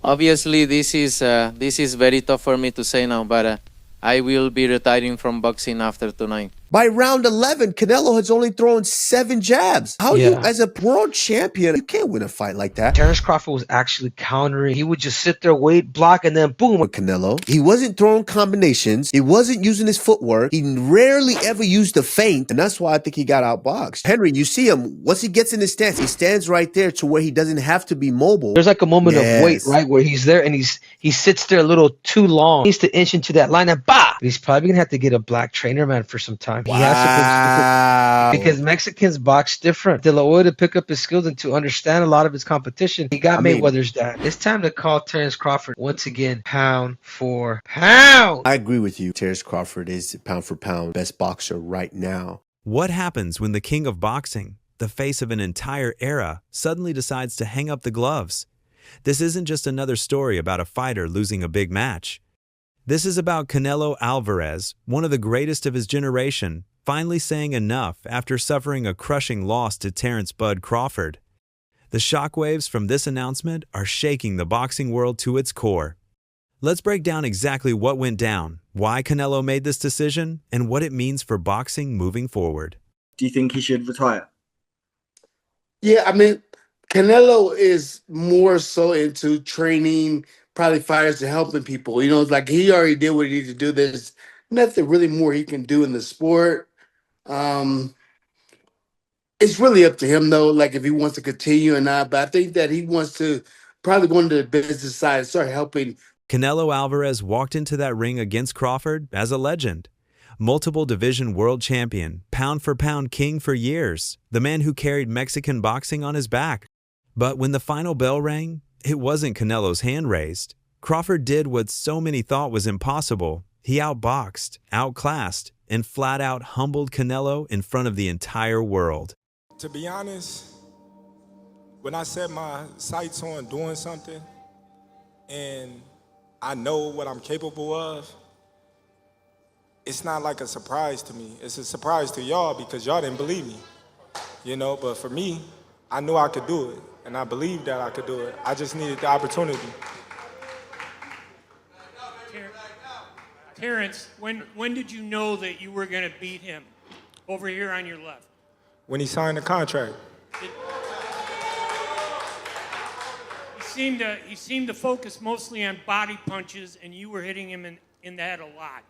Obviously, this is very tough for me to say now, but I will be retiring from boxing after tonight. By round 11, Canelo has only thrown 7 jabs. How you, as a world champion, you can't win a fight like that. Terrence Crawford was actually countering. He would just sit there, wait, block, and then boom. With Canelo, he wasn't throwing combinations. He wasn't using his footwork. He rarely ever used a feint, and that's why I think he got outboxed. Henry, you see him, once he gets in his stance, he stands right there to where he doesn't have to be mobile. There's like a moment of wait, right, where he's there and he sits there a little too long. He needs to inch into that line and bah! He's probably gonna have to get a black trainer, man, for some time. He has to because Mexicans box different. De La Hoya to pick up his skills and to understand a lot of his competition. He got Mayweather's dad. It's time to call Terrence Crawford once again, pound for pound. I agree with you. Terrence Crawford is pound for pound best boxer right now. What happens when the king of boxing, the face of an entire era, suddenly decides to hang up the gloves? This isn't just another story about a fighter losing a big match. This is about Canelo Alvarez, one of the greatest of his generation, finally saying enough after suffering a crushing loss to Terrence "Bud" Crawford. The shockwaves from this announcement are shaking the boxing world to its core. Let's break down exactly what went down, why Canelo made this decision, and what it means for boxing moving forward. Do you think he should retire? Yeah, I mean, Canelo is more so into training, probably fighters and helping people. You know, it's like he already did what he needed to do. There's nothing really more he can do in the sport. It's really up to him, though, like if he wants to continue or not. But I think that he wants to probably go into the business side and start helping. Canelo Alvarez walked into that ring against Crawford as a legend. Multiple division world champion, pound-for-pound king for years, the man who carried Mexican boxing on his back. But when the final bell rang, it wasn't Canelo's hand raised. Crawford did what so many thought was impossible. He outboxed, outclassed, and flat-out humbled Canelo in front of the entire world. To be honest, when I set my sights on doing something and I know what I'm capable of, it's not like a surprise to me. It's a surprise to y'all because y'all didn't believe me, you know? But for me, I knew I could do it, and I believed that I could do it. I just needed the opportunity. Terrence, when did you know that you were going to beat him? Over here on your left. When he signed the contract. He seemed to focus mostly on body punches, and you were hitting him in the head a lot.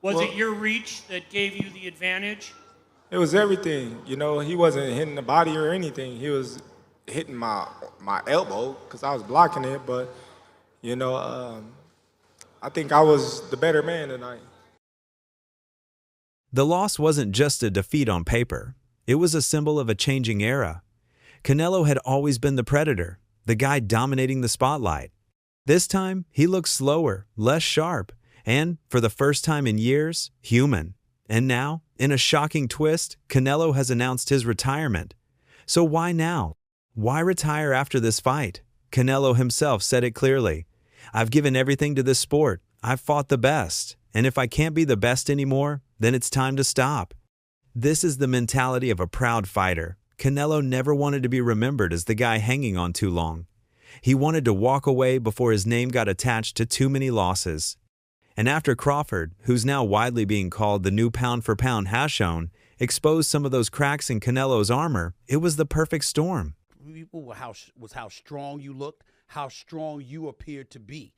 Was it your reach that gave you the advantage? It was everything. You know, he wasn't hitting the body or anything. He was hitting my elbow because I was blocking it. But, you know, I think I was the better man tonight. The loss wasn't just a defeat on paper. It was a symbol of a changing era. Canelo had always been the predator, the guy dominating the spotlight. This time, he looked slower, less sharp, and, for the first time in years, human. And now, in a shocking twist, Canelo has announced his retirement. So why now? Why retire after this fight? Canelo himself said it clearly. I've given everything to this sport. I've fought the best. And if I can't be the best anymore, then it's time to stop. This is the mentality of a proud fighter. Canelo never wanted to be remembered as the guy hanging on too long. He wanted to walk away before his name got attached to too many losses. And after Crawford, who's now widely being called the new pound-for-pound, has shown, exposed some of those cracks in Canelo's armor, it was the perfect storm. People were how strong you looked, how strong you appeared to be.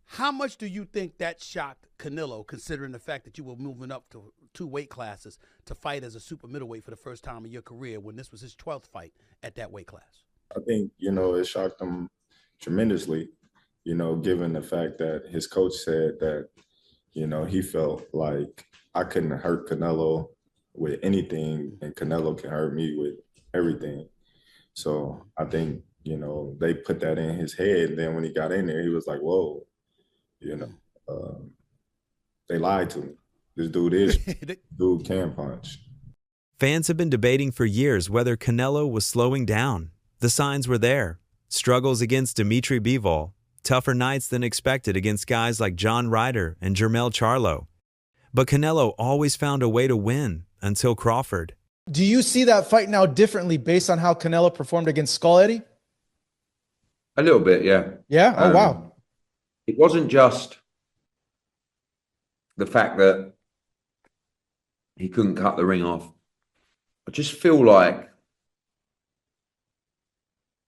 How much do you think that shocked Canelo, considering the fact that you were moving up to 2 weight classes to fight as a super middleweight for the first time in your career when this was his 12th fight at that weight class? I think, you know, it shocked him tremendously, you know, given the fact that his coach said that, you know, he felt like I couldn't hurt Canelo with anything and Canelo can hurt me with everything. So I think, you know, they put that in his head. And then when he got in there, he was like, whoa, you know, they lied to me. This dude can punch. Fans have been debating for years whether Canelo was slowing down. The signs were there. Struggles against Dimitri Bivol, tougher nights than expected against guys like John Ryder and Jermell Charlo. But Canelo always found a way to win until Crawford. Do you see that fight now differently based on how Canelo performed against Skull Eddie? A little bit, yeah. Yeah? Oh, wow. it wasn't just the fact that he couldn't cut the ring off. I just feel like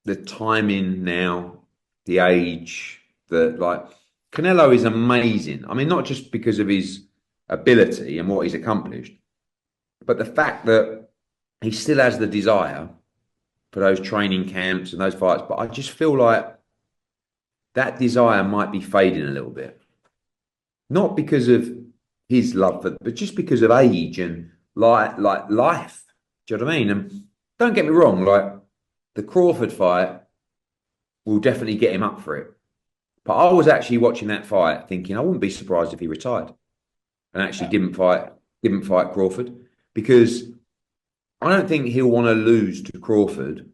the timing now, the age, Canelo is amazing. I mean, not just because of his ability and what he's accomplished, but the fact that he still has the desire for those training camps and those fights. But I just feel like that desire might be fading a little bit. Not because of his love, but just because of age and life. Do you know what I mean? And don't get me wrong, like the Crawford fight will definitely get him up for it. But I was actually watching that fight thinking I wouldn't be surprised if he retired and actually didn't fight Crawford, because I don't think he'll want to lose to Crawford,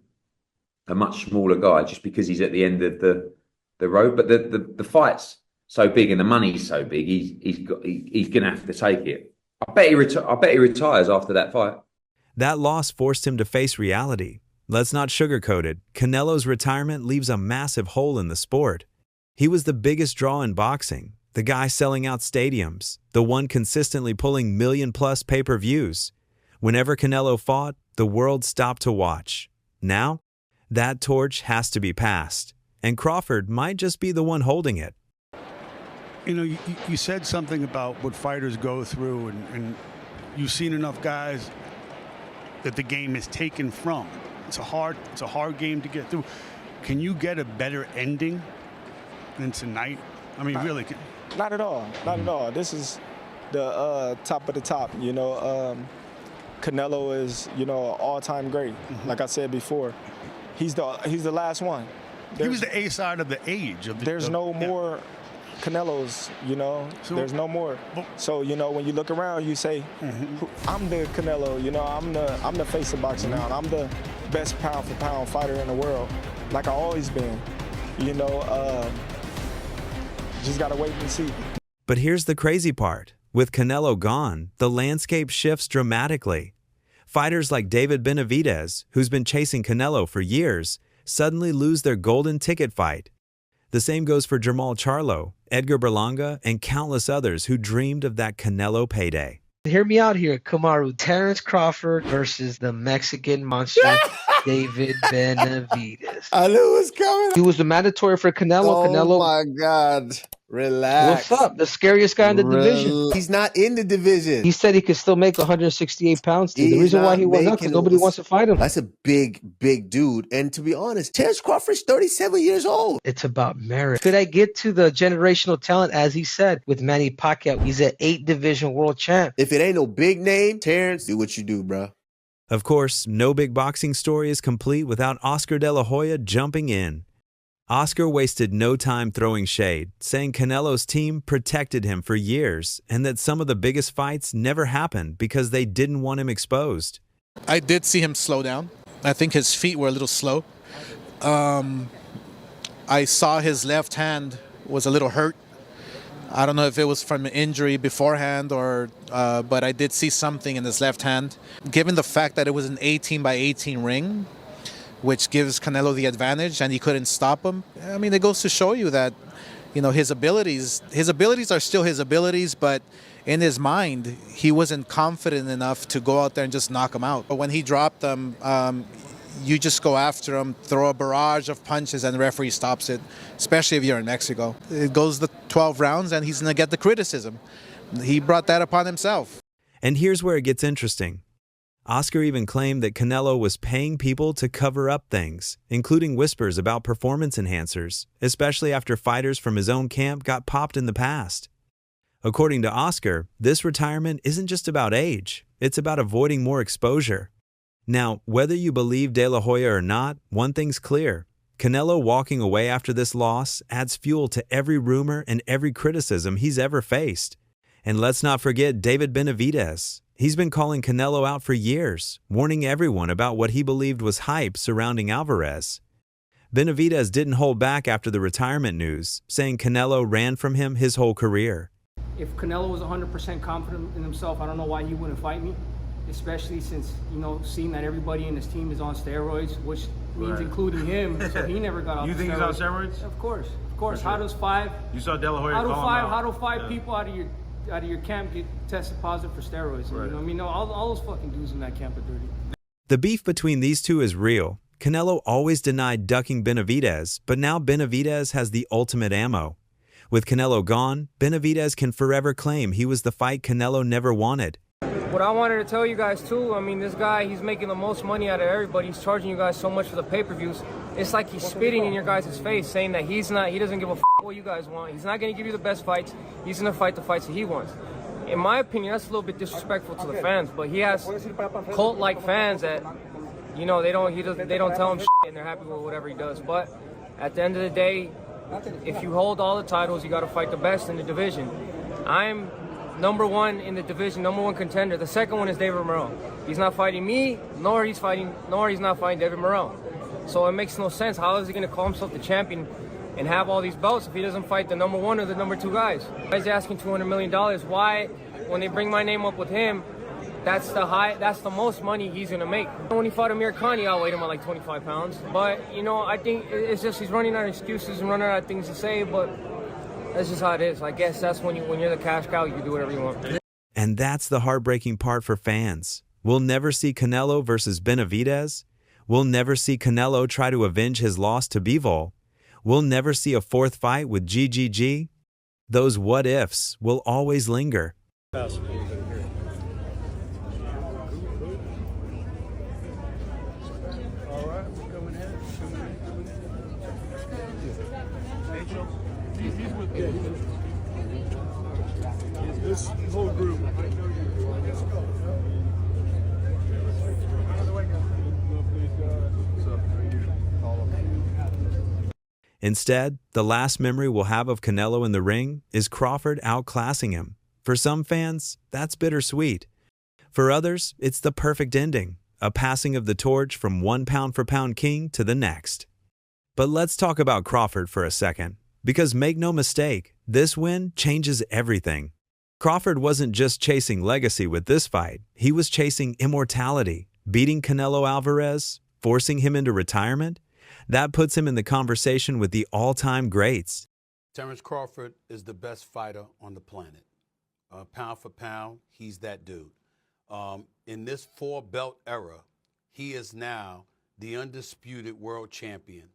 a much smaller guy, just because he's at the end of the road. But the fight's so big and the money's so big, he's gonna have to take it. I bet he retires after that fight. That loss forced him to face reality. Let's not sugarcoat it. Canelo's retirement leaves a massive hole in the sport. He was the biggest draw in boxing, the guy selling out stadiums, the one consistently pulling million-plus pay-per-views. Whenever Canelo fought, the world stopped to watch. Now, that torch has to be passed, and Crawford might just be the one holding it. You know, you said something about what fighters go through, and you've seen enough guys that the game is taken from. It's a hard game to get through. Can you get a better ending than tonight? I mean, really? Not at all. Not at all. This is the top of the top. You know, Canelo is, you know, an all-time great. Like I said before, he's the last one. He was the A side of the age. There's no more Canelos, you know. So, there's no more. So, you know, when you look around, you say, I'm the Canelo, you know, I'm the face of boxing now, and I'm the best pound-for-pound fighter in the world, like I always been. You know, just got to wait and see. But here's the crazy part. With Canelo gone, the landscape shifts dramatically. Fighters like David Benavidez, who's been chasing Canelo for years, suddenly lose their golden ticket fight. The same goes for Jermall Charlo, Edgar Berlanga, and countless others who dreamed of that Canelo payday. Hear me out here, Kamaru. Terrence Crawford versus the Mexican monster, David Benavidez. I knew it was coming. He was the mandatory for Canelo. Oh, my God. Relax. What's up? The scariest guy in the division. He's not in the division. He said he could still make 168 pounds. The reason why he went up because nobody wants to fight him. That's a big dude. And to be honest, Terrence Crawford's 37 years old. It's about merit. Could I get to the generational talent, as he said, with Manny Pacquiao? He's an 8-division world champ. If it ain't no big name, Terrence, do what you do, bro. Of course, no big boxing story is complete without Oscar De La Hoya jumping in. Oscar wasted no time throwing shade, saying Canelo's team protected him for years and that some of the biggest fights never happened because they didn't want him exposed. I did see him slow down. I think his feet were a little slow. I saw his left hand was a little hurt. I don't know if it was from an injury beforehand or, but I did see something in his left hand. Given the fact that it was an 18-by-18 ring, which gives Canelo the advantage, and he couldn't stop him. I mean, it goes to show you that, you know, his abilities are still his abilities, but in his mind, he wasn't confident enough to go out there and just knock him out. But when he dropped him, you just go after him, throw a barrage of punches, and the referee stops it, especially if you're in Mexico. It goes the 12 rounds, and he's going to get the criticism. He brought that upon himself. And here's where it gets interesting. Oscar even claimed that Canelo was paying people to cover up things, including whispers about performance enhancers, especially after fighters from his own camp got popped in the past. According to Oscar, this retirement isn't just about age, it's about avoiding more exposure. Now, whether you believe De La Hoya or not, one thing's clear. Canelo walking away after this loss adds fuel to every rumor and every criticism he's ever faced. And let's not forget David Benavidez. He's been calling Canelo out for years, warning everyone about what he believed was hype surrounding Alvarez. Benavidez didn't hold back after the retirement news, saying Canelo ran from him his whole career. If Canelo was 100% confident in himself, I don't know why he wouldn't fight me, especially since, you know, seeing that everybody in his team is on steroids, which means including him, so he never got off steroids. You think he's on steroids? Of course. Of course, how does five? You saw De La Hoya call him out. How do five people out of your camp get tested positive for steroids? Right. You know what I mean? No, all those fucking dudes in that camp are dirty. The beef between these two is real. Canelo always denied ducking Benavidez, but now Benavidez has the ultimate ammo. With Canelo gone, Benavidez can forever claim he was the fight Canelo never wanted. What I wanted to tell you guys too, I mean, this guy, he's making the most money out of everybody. He's charging you guys so much for the pay-per-views. It's like he's spitting in your guys' face, saying that he doesn't give a what you guys want. He's not going to give you the best fights. He's going to fight the fights that he wants. In my opinion, that's a little bit disrespectful to the fans, but he has cult-like fans that, you know, they don't tell him shit and they're happy with whatever he does. But at the end of the day, if you hold all the titles, you got to fight the best in the division. I'm number one in the division, number one contender. The second one is David Morrell. He's not fighting me, nor he's not fighting David Morrell. So it makes no sense. How is he going to call himself the champion and have all these belts if he doesn't fight the number one or the number two guys? Why is he asking $200 million? Why, when they bring my name up with him, that's the most money he's going to make. When he fought Amir Khan, he outweighed him by like 25 pounds. But, you know, I think it's just he's running out of excuses and running out of things to say, but that's just how it is. I guess that's when you're the cash cow, you can do whatever you want. And that's the heartbreaking part for fans. We'll never see Canelo versus Benavidez. We'll never see Canelo try to avenge his loss to Bivol. We'll never see a fourth fight with GGG. Those what-ifs will always linger. This whole group. Instead, the last memory we'll have of Canelo in the ring is Crawford outclassing him. For some fans, that's bittersweet. For others, it's the perfect ending, a passing of the torch from one pound-for-pound king to the next. But let's talk about Crawford for a second, because make no mistake, this win changes everything. Crawford wasn't just chasing legacy with this fight, he was chasing immortality, beating Canelo Alvarez, forcing him into retirement. That puts him in the conversation with the all-time greats. Terrence Crawford is the best fighter on the planet. Pound for pound, he's that dude. In this four-belt era, he is now the undisputed world champion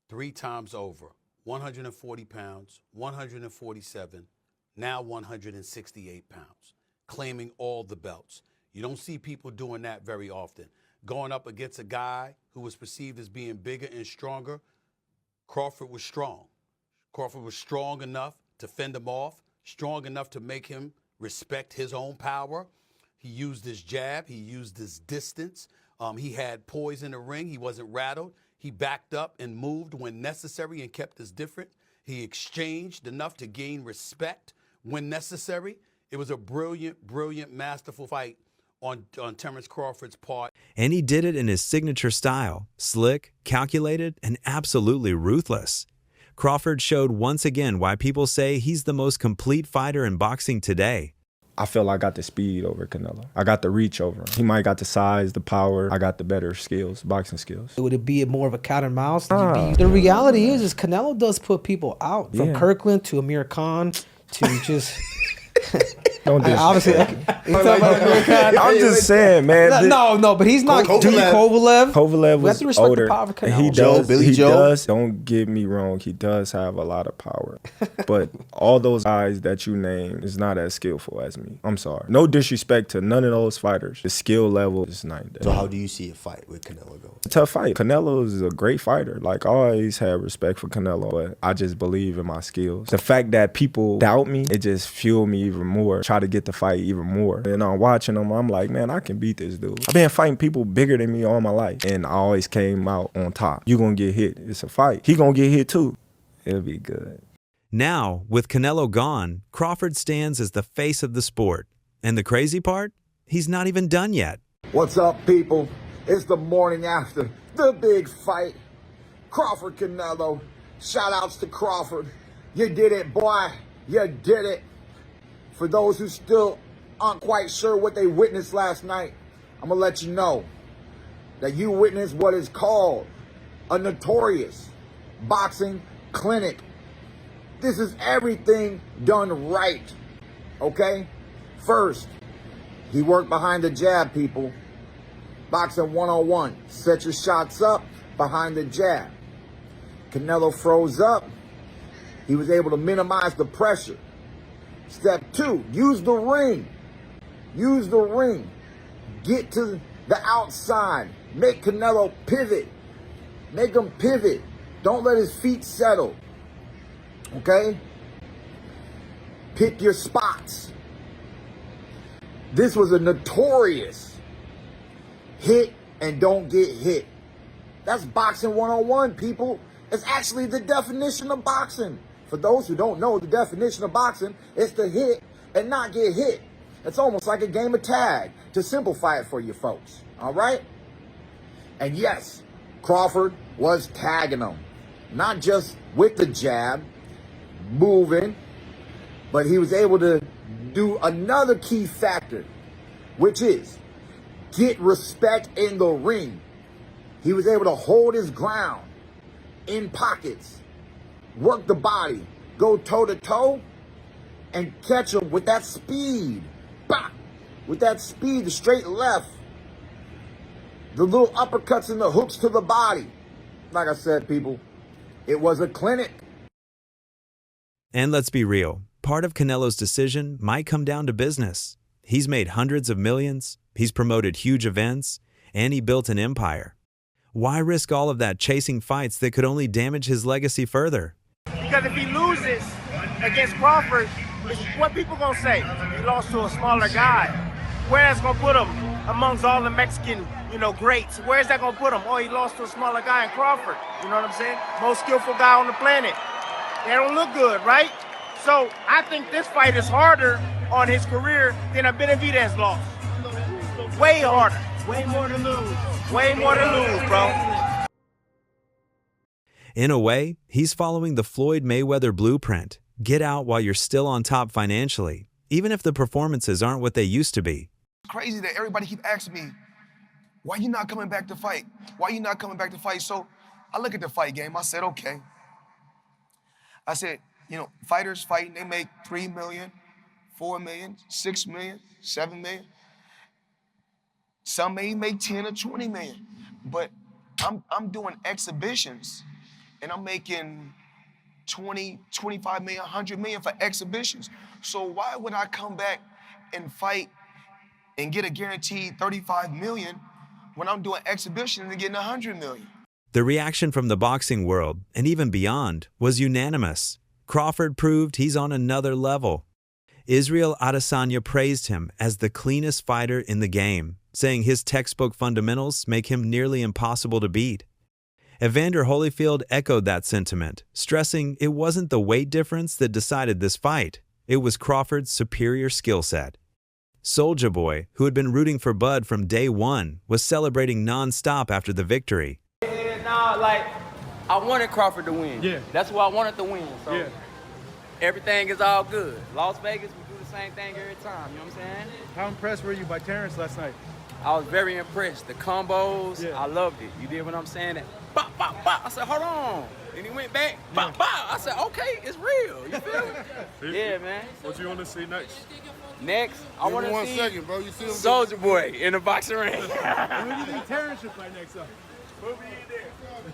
3 times over. 140 pounds, 147, now 168 pounds, claiming all the belts. You don't see people doing that very often. Going up against a guy who was perceived as being bigger and stronger, Crawford was strong. Crawford was strong enough to fend him off, strong enough to make him respect his own power. He used his jab. He used his distance. He had poise in the ring. He wasn't rattled. He backed up and moved when necessary and kept his different. He exchanged enough to gain respect when necessary. It was a brilliant, brilliant, masterful fight on Terrence Crawford's part. And he did it in his signature style, slick, calculated, and absolutely ruthless. Crawford showed once again why people say he's the most complete fighter in boxing today. I feel I got the speed over Canelo. I got the reach over him. He might got the size, the power. I got the better skills, boxing skills. Would it be more of a cat and mouse? The reality is Canelo does put people out. From Kirkland to Amir Khan to just... Don't do obviously, I'm just saying, man. No, but he's not. Kovalev. Kovalev was older. He does. Billy Joe. Does. Don't get me wrong. He does have a lot of power, but all those guys that you name is not as skillful as me. I'm sorry. No disrespect to none of those fighters. The skill level is night and day. So how do you see a fight with Canelo going? A tough fight. Canelo is a great fighter. Like I always had respect for Canelo, but I just believe in my skills. The fact that people doubt me, it just fueled me even more. Try to get the fight even more. And I'm watching him, I'm like, man, I can beat this dude. I've been fighting people bigger than me all my life, and I always came out on top. You gonna get hit. It's a fight. He gonna get hit too. It'll be good. Now, with Canelo gone, Crawford stands as the face of the sport. And the crazy part? He's not even done yet. What's up, people? It's the morning after the big fight. Crawford Canelo. Shout outs to Crawford. You did it, boy. You did it. For those who still aren't quite sure what they witnessed last night, I'm going to let you know that you witnessed what is called a notorious boxing clinic This is everything done right, okay? First, he worked behind the jab, people. Boxing 101, set your shots up behind the jab. Canelo froze up. He was able to minimize the pressure. Step 2, use the ring. Use the ring. Get to the outside. Make Canelo pivot. Make him pivot. Don't let his feet settle. Okay? Pick your spots. This was a notorious hit and don't get hit. That's boxing 101, people. It's actually the definition of boxing. For those who don't know the definition of boxing, it's to hit and not get hit. It's almost like a game of tag, to simplify it for you folks. All right? And yes, Crawford was tagging him. Not just with the jab, moving, but he was able to do another key factor, which is get respect in the ring. He was able to hold his ground in pockets, work the body, go toe-to-toe, and catch him with that speed. Bah! With that speed, the straight left, the little uppercuts and the hooks to the body. Like I said, people, it was a clinic. And let's be real, part of Canelo's decision might come down to business. He's made hundreds of millions, he's promoted huge events, and he built an empire. Why risk all of that chasing fights that could only damage his legacy further? Because if he loses against Crawford, what people gonna say? He lost to a smaller guy. Where's gonna put him amongst all the Mexican, greats? Where's that gonna put him? Oh, he lost to a smaller guy in Crawford. You know what I'm saying? Most skillful guy on the planet. They don't look good, right? So I think this fight is harder on his career than a Benavidez loss. Way harder. Way more to lose. Way more to lose, bro. In a way, he's following the Floyd Mayweather blueprint. Get out while you're still on top financially, even if the performances aren't what they used to be. It's crazy that everybody keep asking me, why you not coming back to fight? Why you not coming back to fight? So I look at the fight game. I said, okay. I said, fighters fighting, they make 3 million, 4 million, 6 million, 7 million. Some may make 10 or 20 million. But I'm doing exhibitions and I'm making 20, 25 million, 100 million for exhibitions. So why would I come back and fight and get a guaranteed 35 million when I'm doing exhibitions and getting 100 million? The reaction from the boxing world, and even beyond, was unanimous. Crawford proved he's on another level. Israel Adesanya praised him as the cleanest fighter in the game, saying his textbook fundamentals make him nearly impossible to beat. Evander Holyfield echoed that sentiment, stressing it wasn't the weight difference that decided this fight. It was Crawford's superior skill set. Soulja Boy, who had been rooting for Bud from day one, was celebrating non-stop after the victory. I wanted Crawford to win. Yeah. That's why I wanted to win. So Yeah. everything is all good. Las Vegas, we do the same thing every time. You know what I'm saying? How impressed were you by Terrence last night? I was very impressed. The combos, Yeah. I loved it. You did what I'm saying? Bop, bop, bop. I said, hold on. And he went back, bop, bop. I said, okay, it's real. You feel me? Yeah, man. What you want to see next? Next, I want to see bro. You see him Soulja Boy in the boxing ring. Who do you think Terrence should fight next up? Who be in there?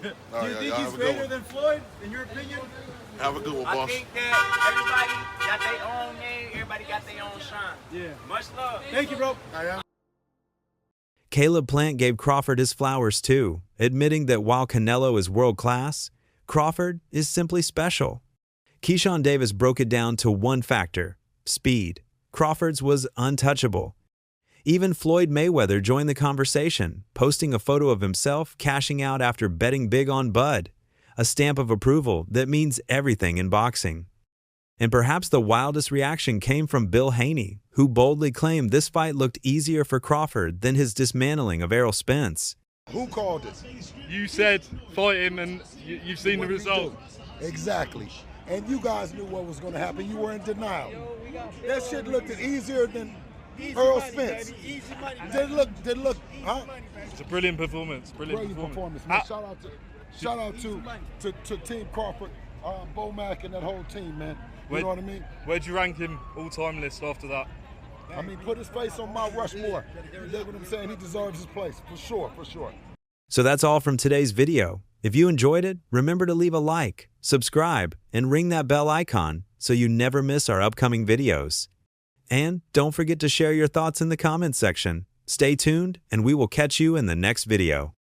Do you think he's greater than Floyd, in your opinion? Have a good one, I boss. think that everybody got their own name, everybody got their own shine. Yeah. Much love. Thank you, bro. Caleb Plant gave Crawford his flowers too, admitting that while Canelo is world-class, Crawford is simply special. Keyshawn Davis broke it down to one factor: speed. Crawford's was untouchable. Even Floyd Mayweather joined the conversation, posting a photo of himself cashing out after betting big on Bud, a stamp of approval that means everything in boxing. And perhaps the wildest reaction came from Bill Haney, who boldly claimed this fight looked easier for Crawford than his dismantling of Errol Spence. Who called it? You said fight him, and you've seen the result. Exactly. And you guys knew what was going to happen. You were in denial. That shit looked easier than Earl Spence. Did it look, huh? It's a brilliant performance. Brilliant performance. Man. Shout out to Team Crawford. Bomac and that whole team, man. You know what I mean? Where'd you rank him all-time list after that? I mean, put his face on Mount Rushmore. You dig what I'm saying? He deserves his place, for sure, for sure. So that's all from today's video. If you enjoyed it, remember to leave a like, subscribe, and ring that bell icon so you never miss our upcoming videos. And don't forget to share your thoughts in the comments section. Stay tuned, and we will catch you in the next video.